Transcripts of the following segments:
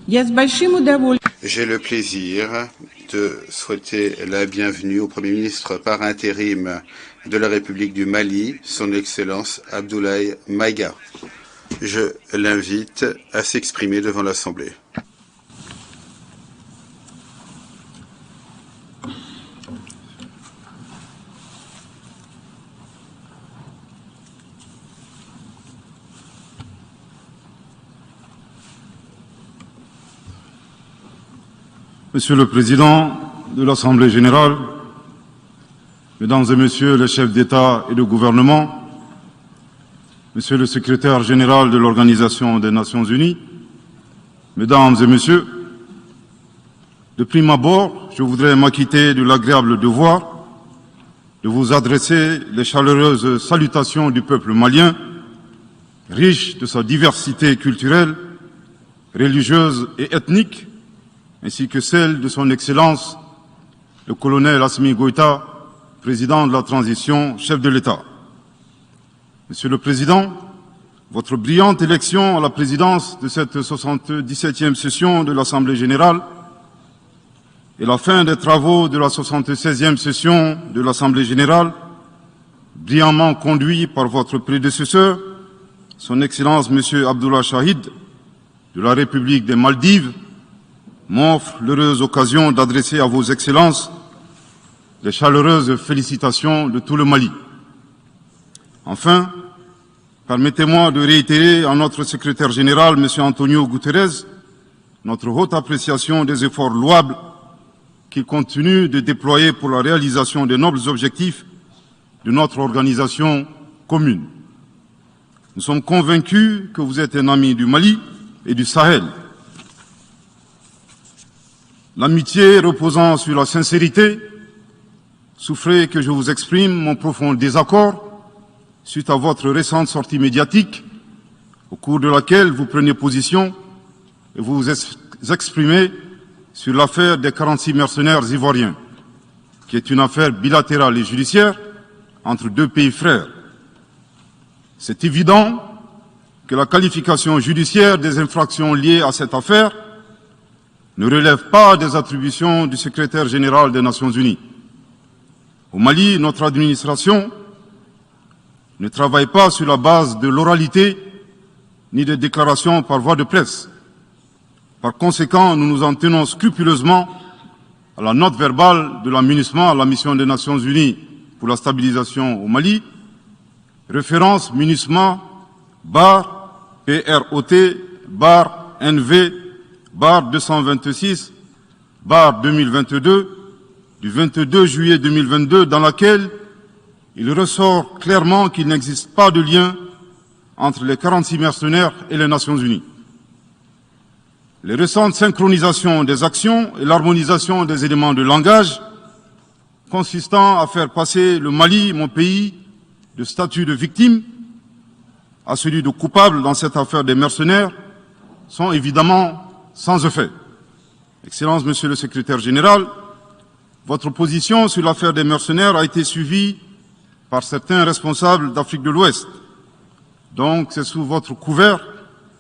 Я с большим удовольствием. J'ai le plaisir de souhaiter la bienvenue au Premier ministre par intérim de la République du Mali, son Excellence Abdoulaye Maïga. Je l'invite à s'exprimer devant l'Assemblée. Monsieur le Président de l'Assemblée générale, Mesdames et Messieurs les chefs d'État et de gouvernement, Monsieur le Secrétaire général de l'Organisation des Nations Unies, Mesdames et Messieurs, de prime abord, je voudrais m'acquitter de l'agréable devoir de vous adresser les chaleureuses salutations du peuple malien, riche de sa diversité culturelle, religieuse et ethnique, ainsi que celle de son Excellence, le colonel Assimi Goïta, président de la transition, chef de l'État. Monsieur le Président, votre brillante élection à la présidence de cette 77e session de l'Assemblée générale et la fin des travaux de la 76e session de l'Assemblée générale, brillamment conduit par votre prédécesseur, son Excellence M. Abdullah Shahid, de la République des Maldives, m'offre l'heureuse occasion d'adresser à vos excellences les chaleureuses félicitations de tout le Mali. Enfin, permettez-moi de réitérer à notre secrétaire général, M. Antonio Guterres, notre haute appréciation des efforts louables qu'il continue de déployer pour la réalisation des nobles objectifs de notre organisation commune. Nous sommes convaincus que vous êtes un ami du Mali et du Sahel. L'amitié reposant sur la sincérité, souffrez que je vous exprime mon profond désaccord suite à votre récente sortie médiatique, au cours de laquelle vous prenez position et vous vous exprimez sur l'affaire des 46 mercenaires ivoiriens, qui est une affaire bilatérale et judiciaire entre deux pays frères. C'est évident que la qualification judiciaire des infractions liées à cette affaire ne relève pas des attributions du secrétaire général des Nations Unies. Au Mali, notre administration ne travaille pas sur la base de l'oralité ni de déclarations par voie de presse. Par conséquent, nous nous en tenons scrupuleusement à la note verbale de la MINUSMA, à la mission des Nations Unies pour la stabilisation au Mali, référence MINUSMA bar PROT bar NV bar 226 bar 2022 du 22 juillet 2022, dans laquelle il ressort clairement qu'il n'existe pas de lien entre les 46 mercenaires et les Nations Unies. Les récentes synchronisations des actions et l'harmonisation des éléments de langage consistant à faire passer le Mali, mon pays, de statut de victime à celui de coupable dans cette affaire des mercenaires sont évidemment sans effet. Excellence, Monsieur le Secrétaire général, votre position sur l'affaire des mercenaires a été suivie par certains responsables d'Afrique de l'Ouest. Donc, c'est sous votre couvert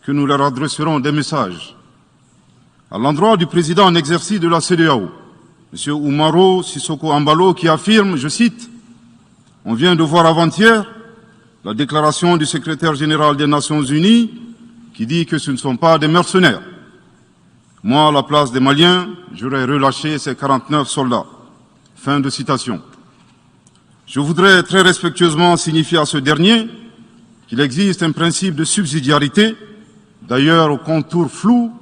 que nous leur adresserons des messages. À l'endroit du président en exercice de la CEDEAO, M. Oumaro Sissoko Embalo, qui affirme, je cite, « On vient de voir avant-hier la déclaration du secrétaire général des Nations Unies qui dit que ce ne sont pas des mercenaires. Moi, à la place des Maliens, j'aurais relâché ces 49 soldats. » Fin de citation. Je voudrais très respectueusement signifier à ce dernier qu'il existe un principe de subsidiarité, d'ailleurs au contour flou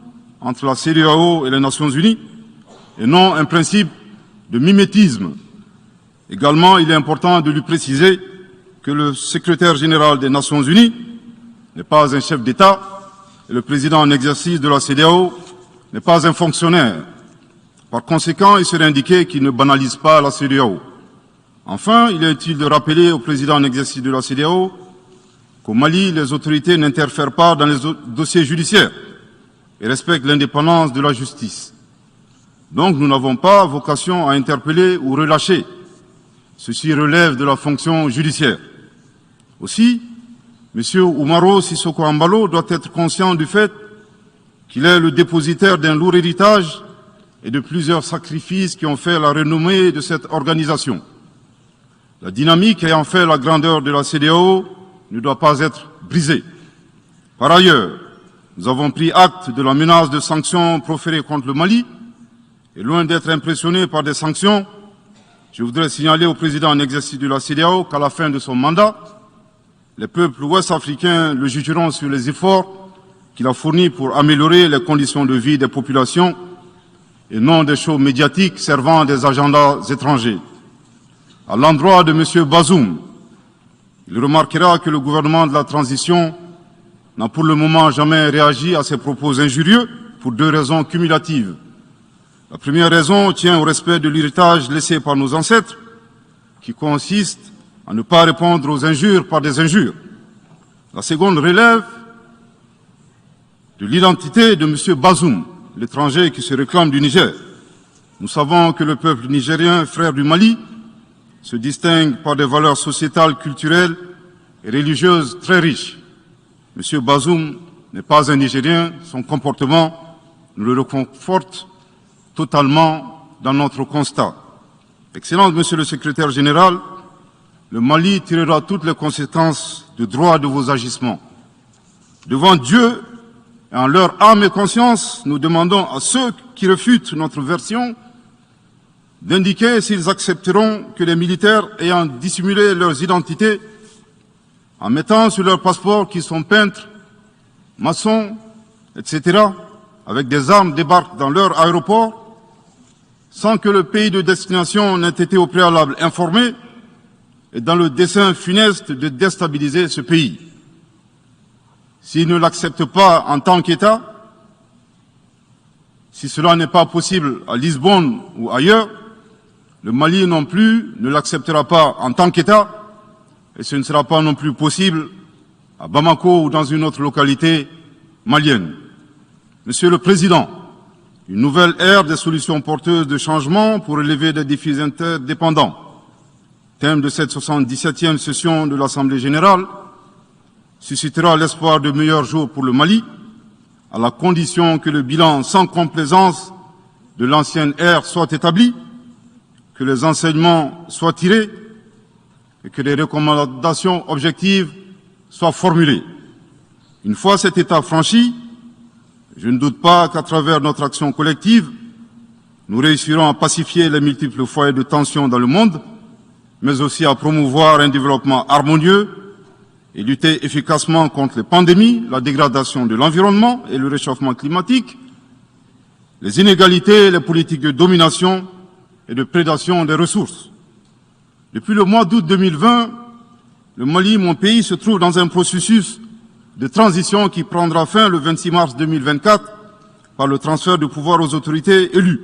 entre la CEDEAO et les Nations Unies, et non un principe de mimétisme. Également, il est important de lui préciser que le secrétaire général des Nations Unies n'est pas un chef d'État et le président en exercice de la CEDEAO n'est pas un fonctionnaire. Par conséquent, il serait indiqué qu'il ne banalise pas la CEDEAO. Enfin, il est utile de rappeler au président en exercice de la CEDEAO qu'au Mali, les autorités n'interfèrent pas dans les dossiers judiciaires et respectent l'indépendance de la justice. Donc, nous n'avons pas vocation à interpeller ou relâcher. Ceci relève de la fonction judiciaire. Aussi, M. Oumaro Sissoko Embalo doit être conscient du fait qu'il est le dépositaire d'un lourd héritage et de plusieurs sacrifices qui ont fait la renommée de cette organisation. La dynamique ayant fait la grandeur de la CEDEAO ne doit pas être brisée. Par ailleurs, nous avons pris acte de la menace de sanctions proférées contre le Mali, et loin d'être impressionnés par des sanctions, je voudrais signaler au président en exercice de la CEDEAO qu'à la fin de son mandat, les peuples ouest-africains le jugeront sur les efforts qu'il a fournis pour améliorer les conditions de vie des populations et non des shows médiatiques servant des agendas étrangers. À l'endroit de M. Bazoum, il remarquera que le gouvernement de la transition n'a pour le moment jamais réagi à ces propos injurieux pour deux raisons cumulatives. La première raison tient au respect de l'héritage laissé par nos ancêtres, qui consiste à ne pas répondre aux injures par des injures. La seconde relève de l'identité de M. Bazoum, l'étranger qui se réclame du Niger. Nous savons que le peuple nigérien, frère du Mali, se distingue par des valeurs sociétales, culturelles et religieuses très riches. M. Bazoum n'est pas un Nigérien, son comportement nous le reconforte totalement dans notre constat. Excellence, Monsieur le Secrétaire général, le Mali tirera toutes les conséquences de droit de vos agissements. Devant Dieu et en leur âme et conscience, nous demandons à ceux qui refutent notre version d'indiquer s'ils accepteront que les militaires ayant dissimulé leurs identités en mettant sur leur passeport qu'ils sont peintres, maçons, etc., avec des armes débarquent dans leur aéroport sans que le pays de destination n'ait été au préalable informé et dans le dessein funeste de déstabiliser ce pays. S'ils ne l'acceptent pas en tant qu'État, si cela n'est pas possible à Lisbonne ou ailleurs, le Mali non plus ne l'acceptera pas en tant qu'État et ce ne sera pas non plus possible à Bamako ou dans une autre localité malienne. Monsieur le Président, une nouvelle ère des solutions porteuses de changement pour relever des défis interdépendants. Thème de cette 77e session de l'Assemblée générale, suscitera l'espoir de meilleurs jours pour le Mali, à la condition que le bilan sans complaisance de l'ancienne ère soit établi, que les enseignements soient tirés et que les recommandations objectives soient formulées. Une fois cet état franchi, je ne doute pas qu'à travers notre action collective, nous réussirons à pacifier les multiples foyers de tension dans le monde, mais aussi à promouvoir un développement harmonieux et lutter efficacement contre les pandémies, la dégradation de l'environnement et le réchauffement climatique, les inégalités, les politiques de domination et de prédation des ressources. Depuis le mois d'août 2020, le Mali, mon pays, se trouve dans un processus de transition qui prendra fin le 26 mars 2024 par le transfert de pouvoir aux autorités élues.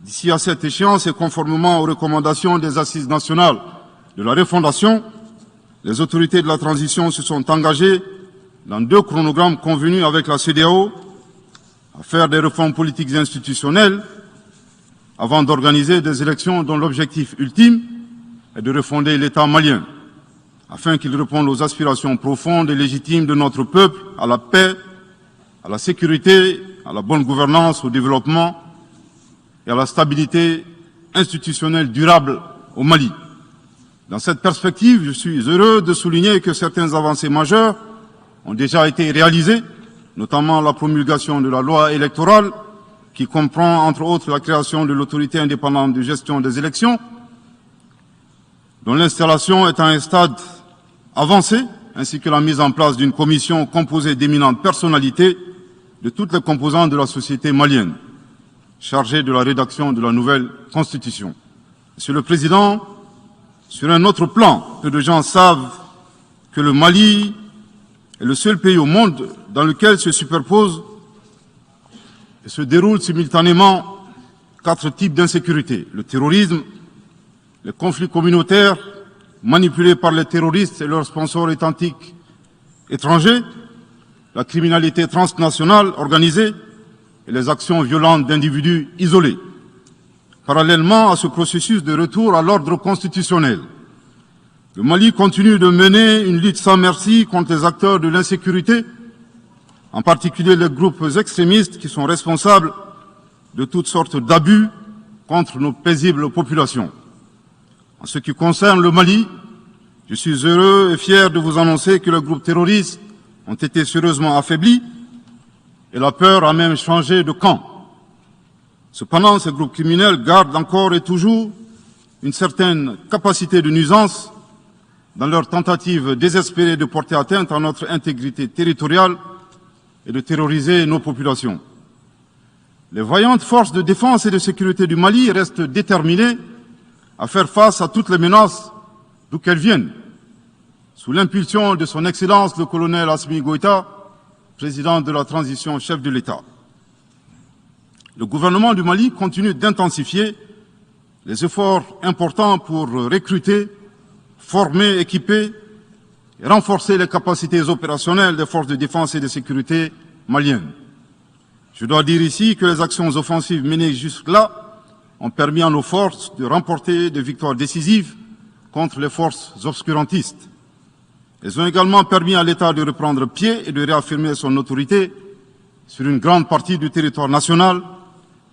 D'ici à cette échéance et conformément aux recommandations des assises nationales de la refondation, les autorités de la transition se sont engagées dans 2 chronogrammes convenus avec la CEDEAO à faire des réformes politiques et institutionnelles avant d'organiser des élections dont l'objectif ultime est de refonder l'État malien, afin qu'il réponde aux aspirations profondes et légitimes de notre peuple à la paix, à la sécurité, à la bonne gouvernance, au développement et à la stabilité institutionnelle durable au Mali. Dans cette perspective, je suis heureux de souligner que certaines avancées majeures ont déjà été réalisées, notamment la promulgation de la loi électorale, qui comprend entre autres la création de l'autorité indépendante de gestion des élections, dont l'installation est à un stade avancé, ainsi que la mise en place d'une commission composée d'éminentes personnalités de toutes les composantes de la société malienne, chargée de la rédaction de la nouvelle Constitution. Monsieur le Président, sur un autre plan, peu de gens savent que le Mali est le seul pays au monde dans lequel se superposent et se déroulent simultanément 4 types d'insécurité: le terrorisme, les conflits communautaires manipulés par les terroristes et leurs sponsors étatiques étrangers, la criminalité transnationale organisée et les actions violentes d'individus isolés. Parallèlement à ce processus de retour à l'ordre constitutionnel, le Mali continue de mener une lutte sans merci contre les acteurs de l'insécurité en particulier les groupes extrémistes qui sont responsables de toutes sortes d'abus contre nos paisibles populations. En ce qui concerne le Mali, je suis heureux et fier de vous annoncer que les groupes terroristes ont été sérieusement affaiblis et la peur a même changé de camp. Cependant, ces groupes criminels gardent encore et toujours une certaine capacité de nuisance dans leur tentative désespérée de porter atteinte à notre intégrité territoriale et de terroriser nos populations. Les vaillantes forces de défense et de sécurité du Mali restent déterminées à faire face à toutes les menaces d'où qu'elles viennent. Sous l'impulsion de son Excellence le colonel Assimi Goïta, président de la transition, chef de l'État. Le gouvernement du Mali continue d'intensifier les efforts importants pour recruter, former, équiper et renforcer les capacités opérationnelles des forces de défense et de sécurité maliennes. Je dois dire ici que les actions offensives menées jusque-là ont permis à nos forces de remporter des victoires décisives contre les forces obscurantistes. Elles ont également permis à l'État de reprendre pied et de réaffirmer son autorité sur une grande partie du territoire national,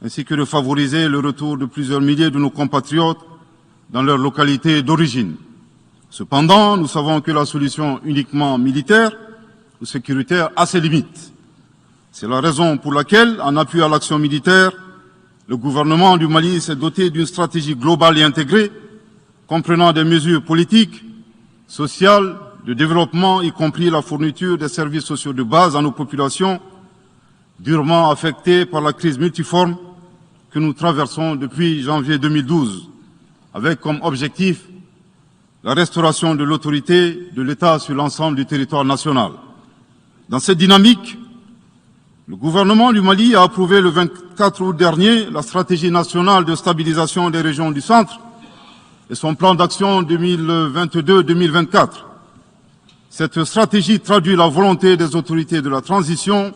ainsi que de favoriser le retour de plusieurs milliers de nos compatriotes dans leur localité d'origine. Cependant, nous savons que la solution uniquement militaire ou sécuritaire a ses limites. C'est la raison pour laquelle, en appui à l'action militaire, le gouvernement du Mali s'est doté d'une stratégie globale et intégrée, comprenant des mesures politiques, sociales, de développement, y compris la fourniture des services sociaux de base à nos populations, durement affectées par la crise multiforme que nous traversons depuis janvier 2012, avec comme objectif la restauration de l'autorité de l'État sur l'ensemble du territoire national. Dans cette dynamique, le gouvernement du Mali a approuvé le 24 août dernier la stratégie nationale de stabilisation des régions du centre et son plan d'action 2022-2024. Cette stratégie traduit la volonté des autorités de la transition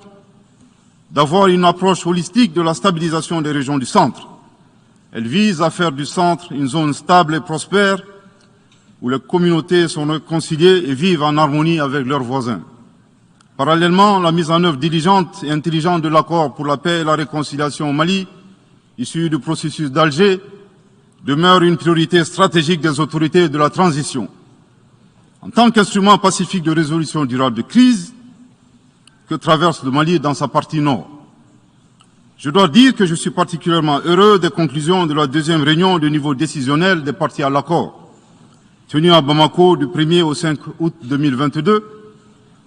d'avoir une approche holistique de la stabilisation des régions du centre. Elle vise à faire du centre une zone stable et prospère où les communautés sont réconciliées et vivent en harmonie avec leurs voisins. Parallèlement, la mise en œuvre diligente et intelligente de l'accord pour la paix et la réconciliation au Mali, issu du processus d'Alger, demeure une priorité stratégique des autorités de la transition. En tant qu'instrument pacifique de résolution durable de crise que traverse le Mali dans sa partie nord. Je dois dire que je suis particulièrement heureux des conclusions de la deuxième réunion de niveau décisionnel des parties à l'accord, tenue à Bamako du 1er au 5 août 2022.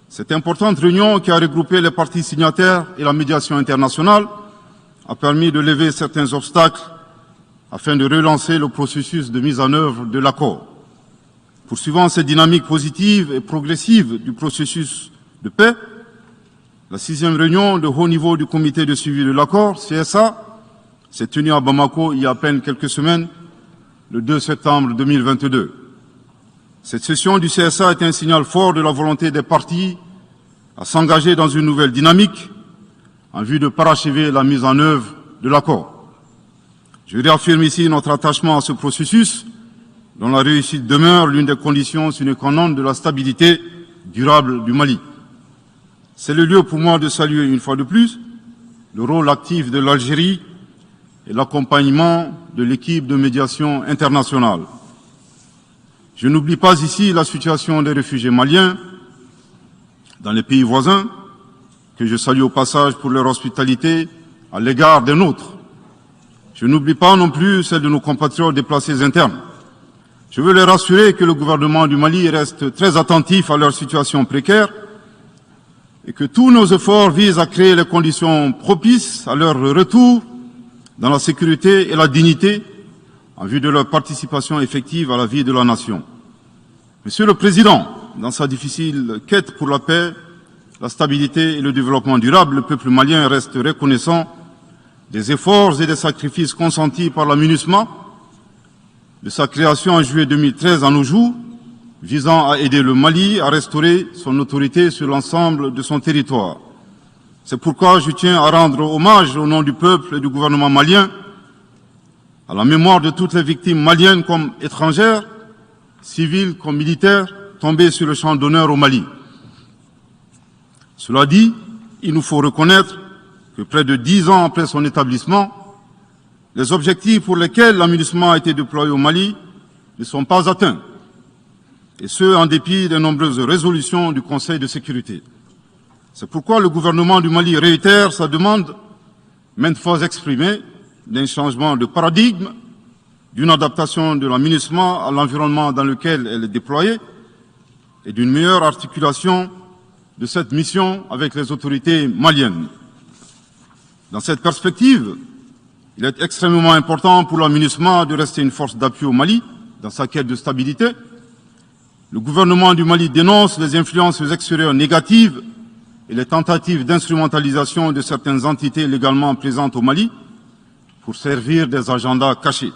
Cette importante réunion qui a regroupé les parties signataires et la médiation internationale a permis de lever certains obstacles afin de relancer le processus de mise en œuvre de l'accord. Poursuivant cette dynamique positive et progressive du processus de paix, la 6e réunion de haut niveau du comité de suivi de l'accord, CSA, s'est tenue à Bamako il y a à peine quelques semaines, le 2 septembre 2022. Cette session du CSA est un signal fort de la volonté des parties à s'engager dans une nouvelle dynamique en vue de parachever la mise en œuvre de l'accord. Je réaffirme ici notre attachement à ce processus dont la réussite demeure l'une des conditions sine qua non de la stabilité durable du Mali. C'est le lieu pour moi de saluer une fois de plus le rôle actif de l'Algérie et l'accompagnement de l'équipe de médiation internationale. Je n'oublie pas ici la situation des réfugiés maliens dans les pays voisins, que je salue au passage pour leur hospitalité à l'égard des nôtres. Je n'oublie pas non plus celle de nos compatriotes déplacés internes. Je veux les rassurer que le gouvernement du Mali reste très attentif à leur situation précaire et que tous nos efforts visent à créer les conditions propices à leur retour dans la sécurité et la dignité en vue de leur participation effective à la vie de la nation. Monsieur le Président, dans sa difficile quête pour la paix, la stabilité et le développement durable, le peuple malien reste reconnaissant des efforts et des sacrifices consentis par la MINUSMA, de sa création en juillet 2013 à nos jours, visant à aider le Mali à restaurer son autorité sur l'ensemble de son territoire. C'est pourquoi je tiens à rendre hommage au nom du peuple et du gouvernement malien à la mémoire de toutes les victimes maliennes comme étrangères, civiles comme militaires, tombées sur le champ d'honneur au Mali. Cela dit, il nous faut reconnaître que près de 10 ans après son établissement, les objectifs pour lesquels l'aménagement a été déployé au Mali ne sont pas atteints, et ce, en dépit des nombreuses résolutions du Conseil de sécurité. C'est pourquoi le gouvernement du Mali réitère sa demande, maintes fois exprimée, d'un changement de paradigme, d'une adaptation de l'aménagement à l'environnement dans lequel elle est déployée et d'une meilleure articulation de cette mission avec les autorités maliennes. Dans cette perspective, il est extrêmement important pour l'aménagement de rester une force d'appui au Mali dans sa quête de stabilité. Le gouvernement du Mali dénonce les influences extérieures négatives et les tentatives d'instrumentalisation de certaines entités légalement présentes au Mali pour servir des agendas cachés,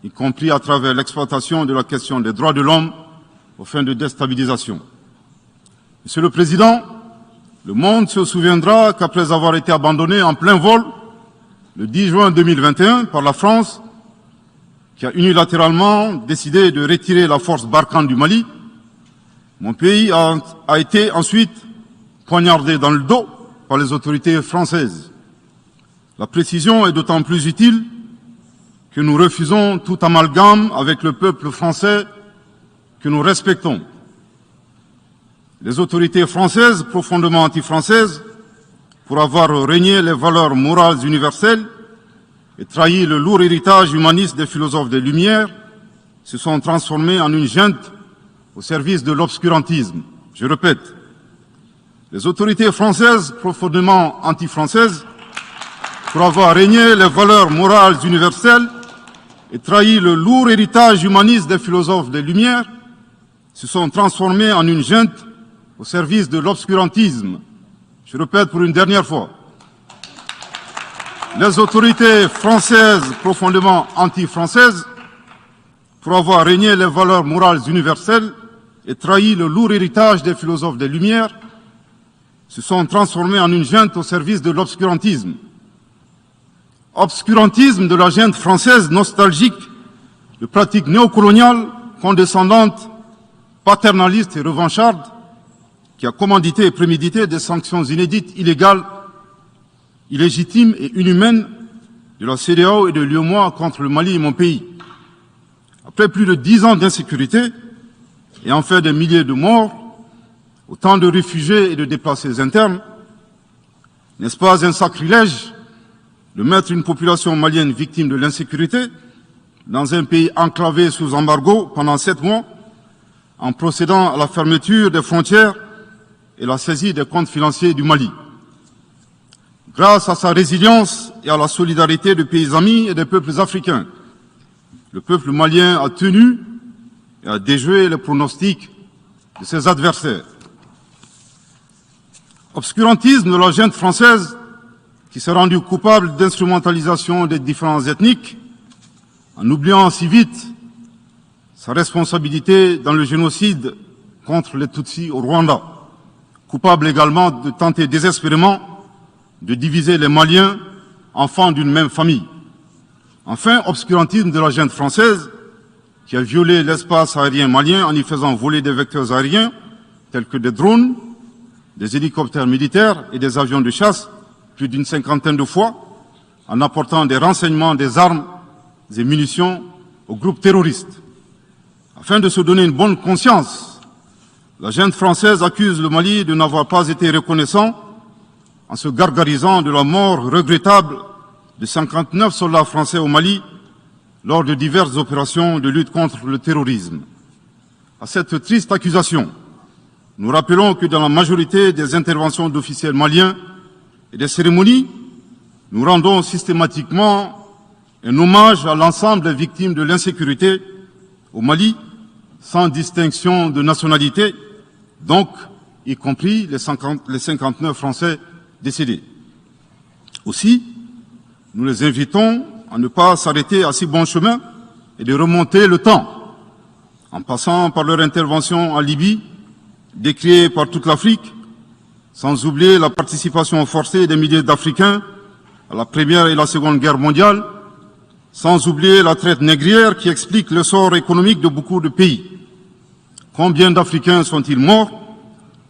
y compris à travers l'exploitation de la question des droits de l'homme aux fins de déstabilisation. Monsieur le Président, le monde se souviendra qu'après avoir été abandonné en plein vol le 10 juin 2021 par la France, qui a unilatéralement décidé de retirer la force Barkhane du Mali, mon pays a été ensuite poignardé dans le dos par les autorités françaises. La précision est d'autant plus utile que nous refusons tout amalgame avec le peuple français que nous respectons. Les autorités françaises, profondément anti-françaises, pour avoir régné les valeurs morales universelles et trahi le lourd héritage humaniste des philosophes des Lumières, se sont transformées en une junte au service de l'obscurantisme. Je répète, les autorités françaises, profondément anti-françaises, pour avoir régné les valeurs morales universelles et trahi le lourd héritage humaniste des philosophes des Lumières, se sont transformées en une junte au service de l'obscurantisme. Je répète pour une dernière fois. Les autorités françaises, profondément anti-françaises, pour avoir régné les valeurs morales universelles et trahi le lourd héritage des philosophes des Lumières, se sont transformées en une junte au service de l'obscurantisme. Obscurantisme de la junte française nostalgique de pratiques néocoloniales, condescendantes, paternalistes et revanchardes, qui a commandité et prémédité des sanctions inédites, illégales, illégitimes et inhumaines de la CEDEAO et de l'UEMOA contre le Mali et mon pays. Après plus de 10 ans d'insécurité et en fait des milliers de morts, autant de réfugiés et de déplacés internes, n'est-ce pas un sacrilège de mettre une population malienne victime de l'insécurité dans un pays enclavé sous embargo pendant 7 mois, en procédant à la fermeture des frontières et la saisie des comptes financiers du Mali. Grâce à sa résilience et à la solidarité de pays amis et des peuples africains, le peuple malien a tenu et a déjoué les pronostics de ses adversaires. Obscurantisme de la junte française qui s'est rendue coupable d'instrumentalisation des différences ethniques, en oubliant si vite sa responsabilité dans le génocide contre les Tutsis au Rwanda, coupable également de tenter désespérément de diviser les Maliens, enfants d'une même famille. Enfin, obscurantisme de la junte française qui a violé l'espace aérien malien en y faisant voler des vecteurs aériens tels que des drones, des hélicoptères militaires et des avions de chasse plus d'une 50aine de fois, en apportant des renseignements, des armes et munitions aux groupes terroristes. Afin de se donner une bonne conscience, la junte française accuse le Mali de n'avoir pas été reconnaissant en se gargarisant de la mort regrettable de 59 soldats français au Mali lors de diverses opérations de lutte contre le terrorisme. À cette triste accusation, nous rappelons que dans la majorité des interventions d'officiels maliens et des cérémonies, nous rendons systématiquement un hommage à l'ensemble des victimes de l'insécurité au Mali, sans distinction de nationalité, donc y compris les 59 Français décédés. Aussi, nous les invitons à ne pas s'arrêter à si bon chemin et de remonter le temps, en passant par leur intervention en Libye, décriée par toute l'Afrique, sans oublier la participation forcée des milliers d'Africains à la Première et la Seconde Guerre mondiale, sans oublier la traite négrière qui explique le sort économique de beaucoup de pays. Combien d'Africains sont-ils morts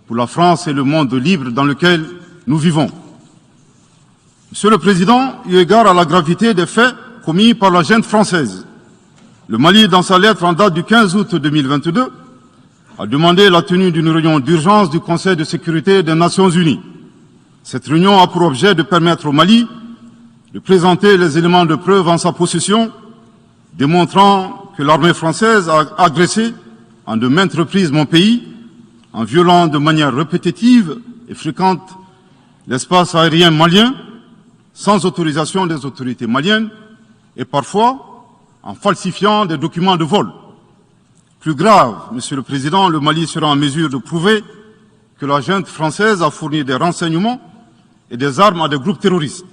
pour la France et le monde libre dans lequel nous vivons. Monsieur le Président, eu égard à la gravité des faits commis par la junte française, le Mali, dans sa lettre en date du 15 août 2022, a demandé la tenue d'une réunion d'urgence du Conseil de sécurité des Nations Unies. Cette réunion a pour objet de permettre au Mali de présenter les éléments de preuve en sa possession, démontrant que l'armée française a agressé en de maintes reprises mon pays, en violant de manière répétitive et fréquente l'espace aérien malien, sans autorisation des autorités maliennes, et parfois en falsifiant des documents de vol. Plus grave, Monsieur le Président, le Mali sera en mesure de prouver que la junte française a fourni des renseignements et des armes à des groupes terroristes.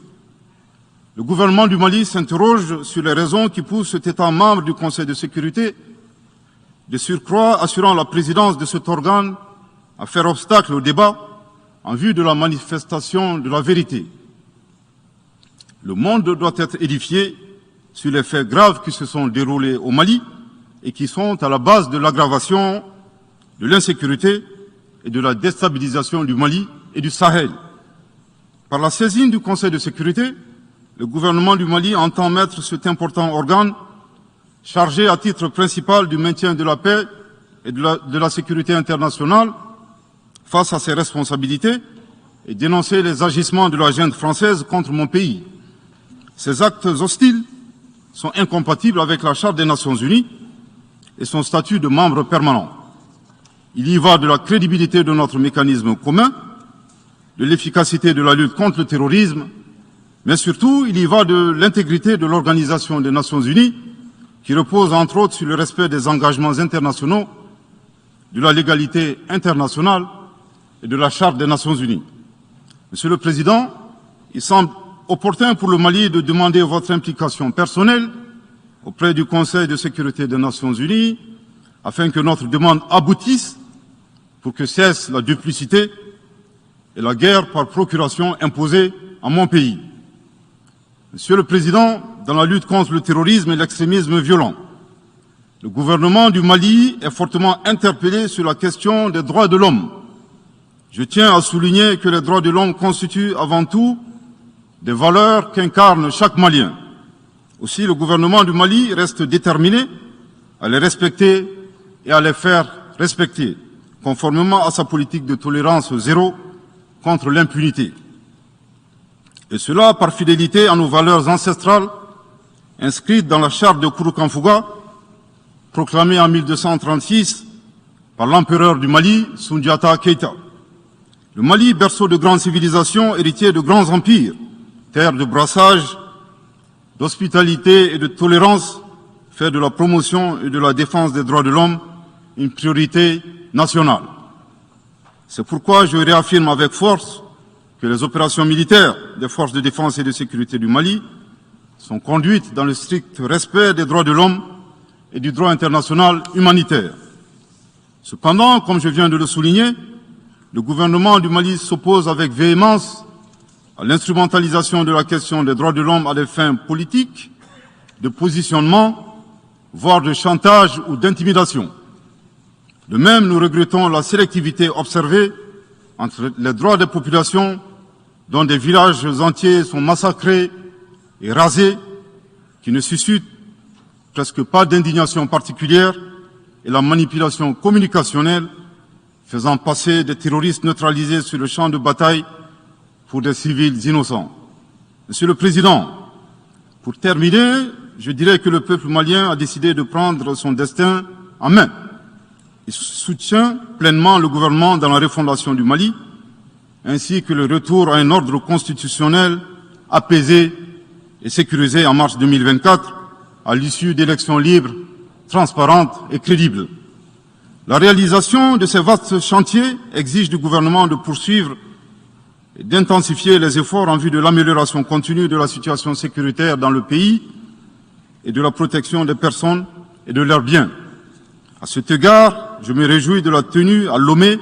Le gouvernement du Mali s'interroge sur les raisons qui poussent cet État membre du Conseil de sécurité, de surcroît assurant la présidence de cet organe, à faire obstacle au débat en vue de la manifestation de la vérité. Le monde doit être édifié sur les faits graves qui se sont déroulés au Mali et qui sont à la base de l'aggravation de l'insécurité et de la déstabilisation du Mali et du Sahel. Par la saisine du Conseil de sécurité, le gouvernement du Mali entend mettre cet important organe chargé à titre principal du maintien de la paix et de la sécurité internationale face à ses responsabilités et dénoncer les agissements de la junte française contre mon pays. Ces actes hostiles sont incompatibles avec la Charte des Nations Unies et son statut de membre permanent. Il y va de la crédibilité de notre mécanisme commun, de l'efficacité de la lutte contre le terrorisme, mais surtout, il y va de l'intégrité de l'Organisation des Nations Unies, qui repose entre autres sur le respect des engagements internationaux, de la légalité internationale et de la Charte des Nations Unies. Monsieur le Président, il semble opportun pour le Mali de demander votre implication personnelle auprès du Conseil de sécurité des Nations Unies, afin que notre demande aboutisse pour que cesse la duplicité et la guerre par procuration imposée à mon pays. Monsieur le Président, dans la lutte contre le terrorisme et l'extrémisme violent, le gouvernement du Mali est fortement interpellé sur la question des droits de l'homme. Je tiens à souligner que les droits de l'homme constituent avant tout des valeurs qu'incarne chaque Malien. Aussi, le gouvernement du Mali reste déterminé à les respecter et à les faire respecter, conformément à sa politique de tolérance zéro contre l'impunité. Et cela par fidélité à nos valeurs ancestrales inscrites dans la charte de Kouroukanfouga, proclamée en 1236 par l'empereur du Mali, Soundiata Keïta. Le Mali, berceau de grandes civilisations, héritier de grands empires, terre de brassage, d'hospitalité et de tolérance, fait de la promotion et de la défense des droits de l'homme une priorité nationale. C'est pourquoi je réaffirme avec force que les opérations militaires des forces de défense et de sécurité du Mali sont conduites dans le strict respect des droits de l'homme et du droit international humanitaire. Cependant, comme je viens de le souligner, le gouvernement du Mali s'oppose avec véhémence à l'instrumentalisation de la question des droits de l'homme à des fins politiques, de positionnement, voire de chantage ou d'intimidation. De même, nous regrettons la sélectivité observée entre les droits des populations dont des villages entiers sont massacrés et rasés, qui ne suscitent presque pas d'indignation particulière, et la manipulation communicationnelle faisant passer des terroristes neutralisés sur le champ de bataille pour des civils innocents. Monsieur le Président, pour terminer, je dirais que le peuple malien a décidé de prendre son destin en main. Il soutient pleinement le gouvernement dans la refondation du Mali, ainsi que le retour à un ordre constitutionnel apaisé et sécurisé en mars 2024, à l'issue d'élections libres, transparentes et crédibles. La réalisation de ces vastes chantiers exige du gouvernement de poursuivre et d'intensifier les efforts en vue de l'amélioration continue de la situation sécuritaire dans le pays et de la protection des personnes et de leurs biens. À cet égard, je me réjouis de la tenue à Lomé,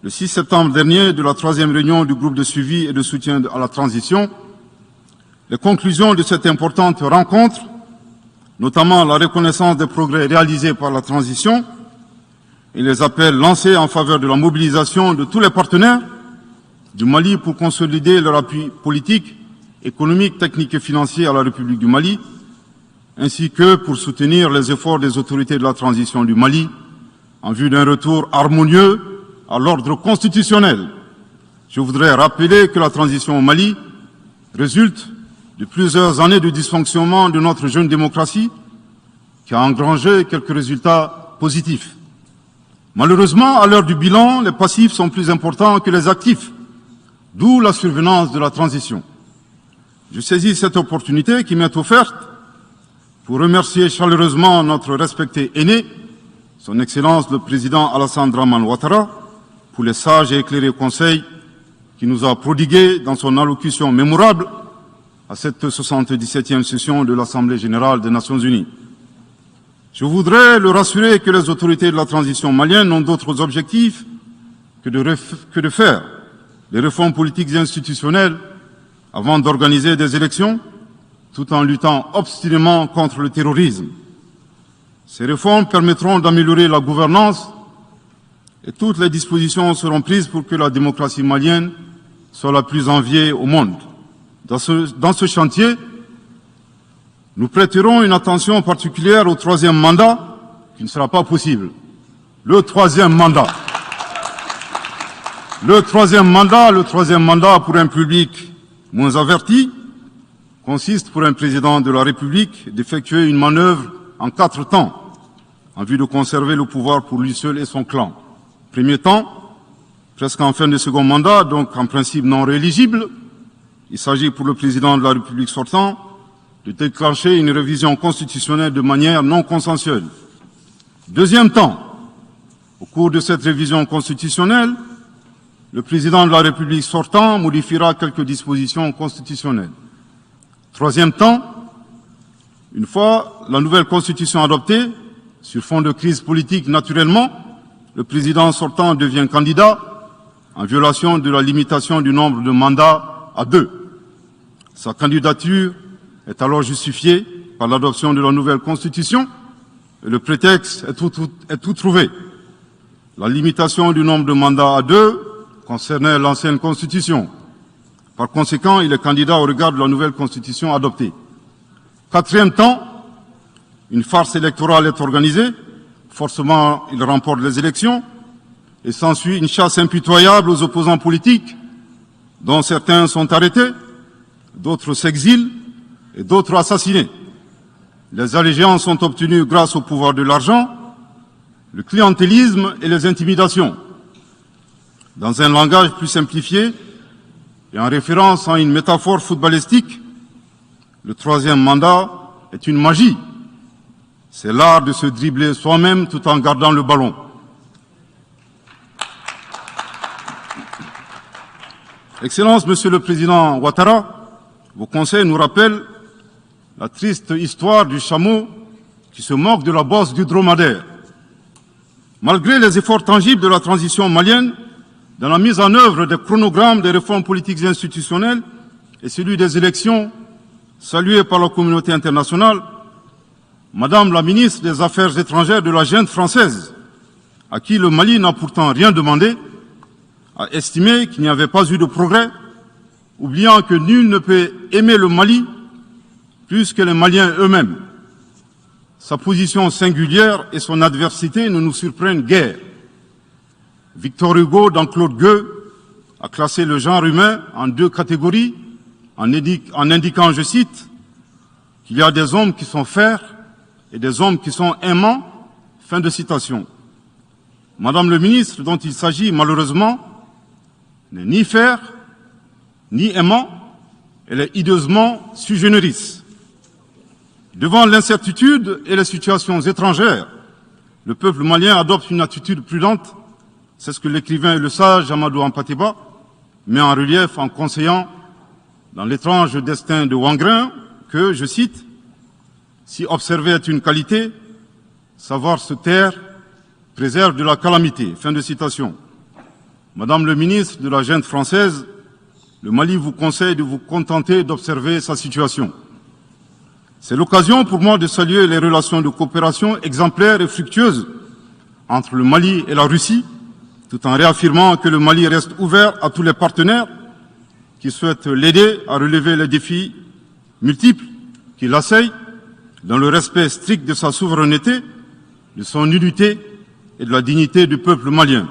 le 6 septembre dernier, de la 3e réunion du groupe de suivi et de soutien à la transition. Les conclusions de cette importante rencontre, notamment la reconnaissance des progrès réalisés par la transition et les appels lancés en faveur de la mobilisation de tous les partenaires, du Mali pour consolider leur appui politique, économique, technique et financier à la République du Mali, ainsi que pour soutenir les efforts des autorités de la transition du Mali en vue d'un retour harmonieux à l'ordre constitutionnel. Je voudrais rappeler que la transition au Mali résulte de plusieurs années de dysfonctionnement de notre jeune démocratie qui a engrangé quelques résultats positifs. Malheureusement, à l'heure du bilan, les passifs sont plus importants que les actifs, d'où la survenance de la transition. Je saisis cette opportunité qui m'est offerte pour remercier chaleureusement notre respecté aîné, son Excellence le Président Alassane Dramane Ouattara, pour les sages et éclairés conseils qu'il nous a prodigués dans son allocution mémorable à cette 77e session de l'Assemblée générale des Nations unies. Je voudrais le rassurer que les autorités de la transition malienne n'ont d'autres objectifs que de faire des réformes politiques et institutionnelles avant d'organiser des élections, tout en luttant obstinément contre le terrorisme. Ces réformes permettront d'améliorer la gouvernance et toutes les dispositions seront prises pour que la démocratie malienne soit la plus enviée au monde. Dans ce chantier, nous prêterons une attention particulière au troisième mandat, qui ne sera pas possible. Le troisième mandat pour un public moins averti consiste pour un président de la République d'effectuer une manœuvre en 4 temps, en vue de conserver le pouvoir pour lui seul et son clan. Premier temps, presque en fin de second mandat, donc en principe non rééligible, il s'agit pour le président de la République sortant de déclencher une révision constitutionnelle de manière non consensuelle. Deuxième temps, au cours de cette révision constitutionnelle, le président de la République sortant modifiera quelques dispositions constitutionnelles. Troisième temps, une fois la nouvelle constitution adoptée, sur fond de crise politique naturellement, le président sortant devient candidat en violation de la limitation du nombre de mandats à 2. Sa candidature est alors justifiée par l'adoption de la nouvelle constitution et le prétexte est tout trouvé. La limitation du nombre de mandats à 2 concernait l'ancienne constitution. Par conséquent, il est candidat au regard de la nouvelle constitution adoptée. Quatrième temps, une farce électorale est organisée. Forcément, il remporte les élections et s'ensuit une chasse impitoyable aux opposants politiques, dont certains sont arrêtés, d'autres s'exilent et d'autres assassinés. Les allégeances sont obtenues grâce au pouvoir de l'argent, le clientélisme et les intimidations. Dans un langage plus simplifié et en référence à une métaphore footballistique, le troisième mandat est une magie. C'est l'art de se dribbler soi-même tout en gardant le ballon. Excellence, Monsieur le Président Ouattara, vos conseils nous rappellent la triste histoire du chameau qui se moque de la bosse du dromadaire. Malgré les efforts tangibles de la transition malienne, dans la mise en œuvre des chronogrammes des réformes politiques et institutionnelles et celui des élections, salués par la communauté internationale, Madame la ministre des Affaires étrangères de la junte française, à qui le Mali n'a pourtant rien demandé, a estimé qu'il n'y avait pas eu de progrès, oubliant que nul ne peut aimer le Mali plus que les Maliens eux-mêmes. Sa position singulière et son adversité ne nous surprennent guère. Victor Hugo, dans Claude Gueux, a classé le genre humain en 2 catégories, en indiquant, je cite, qu'il y a des hommes qui sont fers et des hommes qui sont aimants. Fin de citation. Madame le ministre, dont il s'agit malheureusement, n'est ni fer, ni aimant, elle est hideusement sui generis. Devant l'incertitude et les situations étrangères, le peuple malien adopte une attitude prudente. C'est ce que l'écrivain et le sage Amadou Hampâté-Bâ met en relief en conseillant dans l'étrange destin de Wangrin que, je cite, « Si observer est une qualité, savoir se taire préserve de la calamité ». Fin de citation. Madame le ministre de la junte française, le Mali vous conseille de vous contenter d'observer sa situation. C'est l'occasion pour moi de saluer les relations de coopération exemplaires et fructueuses entre le Mali et la Russie, tout en réaffirmant que le Mali reste ouvert à tous les partenaires qui souhaitent l'aider à relever les défis multiples qui l'assaillent, dans le respect strict de sa souveraineté, de son unité et de la dignité du peuple malien.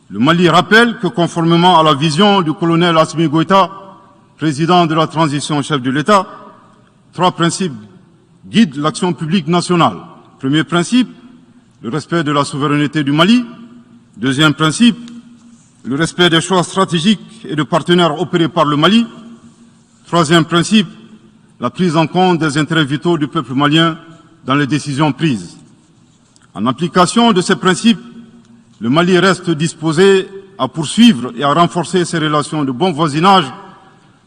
Le Mali rappelle que, conformément à la vision du colonel Assimi Goïta, président de la transition chef de l'État, 3 principes guident l'action publique nationale. Premier principe, le respect de la souveraineté du Mali. Deuxième principe, le respect des choix stratégiques et de partenaires opérés par le Mali. Troisième principe, la prise en compte des intérêts vitaux du peuple malien dans les décisions prises. En application de ces principes, le Mali reste disposé à poursuivre et à renforcer ses relations de bon voisinage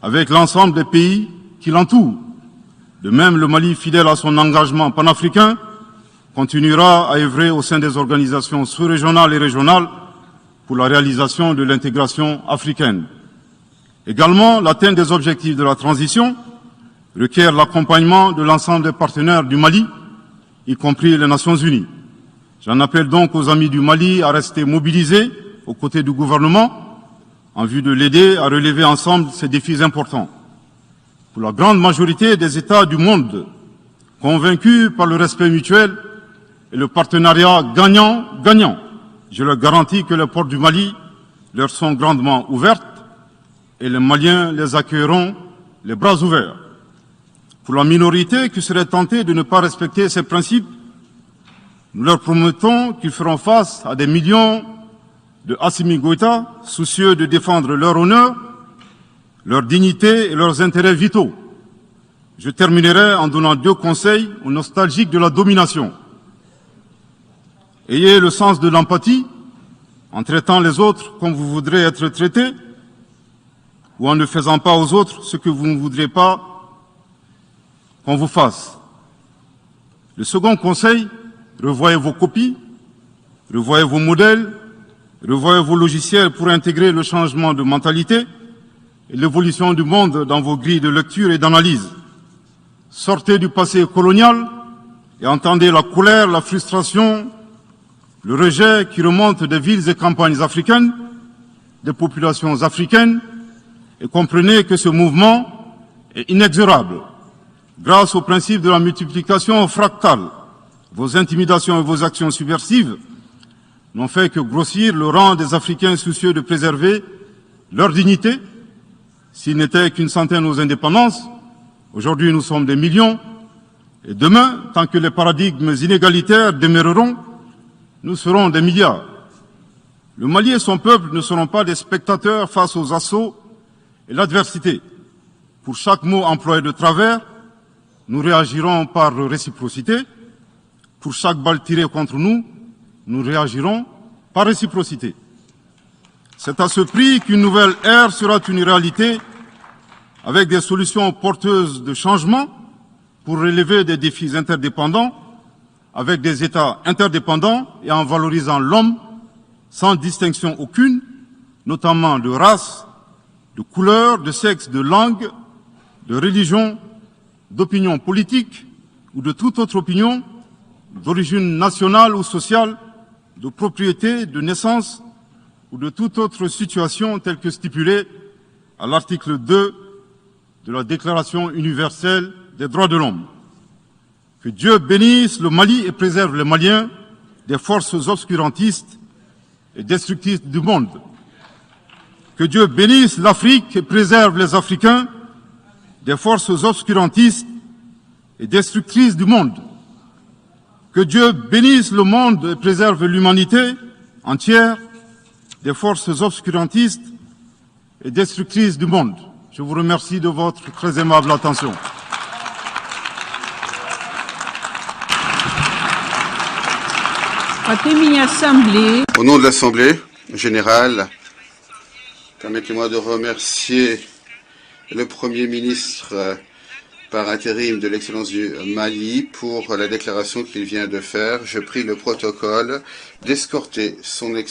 avec l'ensemble des pays qui l'entourent. De même, le Mali, fidèle à son engagement panafricain, continuera à œuvrer au sein des organisations sous-régionales et régionales pour la réalisation de l'intégration africaine. Également, l'atteinte des objectifs de la transition requiert l'accompagnement de l'ensemble des partenaires du Mali, y compris les Nations Unies. J'en appelle donc aux amis du Mali à rester mobilisés aux côtés du gouvernement en vue de l'aider à relever ensemble ces défis importants. Pour la grande majorité des États du monde, convaincus par le respect mutuel et le partenariat gagnant-gagnant, je leur garantis que les portes du Mali leur sont grandement ouvertes et les Maliens les accueilleront les bras ouverts. Pour la minorité qui serait tentée de ne pas respecter ces principes, nous leur promettons qu'ils feront face à des millions de Assimi Goïta, soucieux de défendre leur honneur, leur dignité et leurs intérêts vitaux. Je terminerai en donnant 2 conseils aux nostalgiques de la domination. Ayez le sens de l'empathie, en traitant les autres comme vous voudrez être traités, ou en ne faisant pas aux autres ce que vous ne voudrez pas qu'on vous fasse. Le second conseil, revoyez vos copies, revoyez vos modèles, revoyez vos logiciels pour intégrer le changement de mentalité et l'évolution du monde dans vos grilles de lecture et d'analyse. Sortez du passé colonial et entendez la colère, la frustration, le rejet qui remonte des villes et campagnes africaines, des populations africaines, et comprenez que ce mouvement est inexorable. Grâce au principe de la multiplication fractale, vos intimidations et vos actions subversives n'ont fait que grossir le rang des Africains soucieux de préserver leur dignité. S'ils n'étaient qu'une centaine aux indépendances, aujourd'hui nous sommes des millions, et demain, tant que les paradigmes inégalitaires demeureront, nous serons des milliards. Le Mali et son peuple ne seront pas des spectateurs face aux assauts et l'adversité. Pour chaque mot employé de travers, nous réagirons par réciprocité. Pour chaque balle tirée contre nous, nous réagirons par réciprocité. C'est à ce prix qu'une nouvelle ère sera une réalité avec des solutions porteuses de changement pour relever des défis interdépendants, avec des États interdépendants et en valorisant l'homme sans distinction aucune, notamment de race, de couleur, de sexe, de langue, de religion, d'opinion politique ou de toute autre opinion, d'origine nationale ou sociale, de propriété, de naissance ou de toute autre situation telle que stipulée à l'article 2 de la Déclaration universelle des droits de l'homme. Que Dieu bénisse le Mali et préserve les Maliens des forces obscurantistes et destructrices du monde. Que Dieu bénisse l'Afrique et préserve les Africains des forces obscurantistes et destructrices du monde. Que Dieu bénisse le monde et préserve l'humanité entière des forces obscurantistes et destructrices du monde. Je vous remercie de votre très aimable attention. Au nom de l'Assemblée générale, permettez-moi de remercier le Premier ministre par intérim de l'Excellence du Mali pour la déclaration qu'il vient de faire. Je prie le protocole d'escorter son Excellence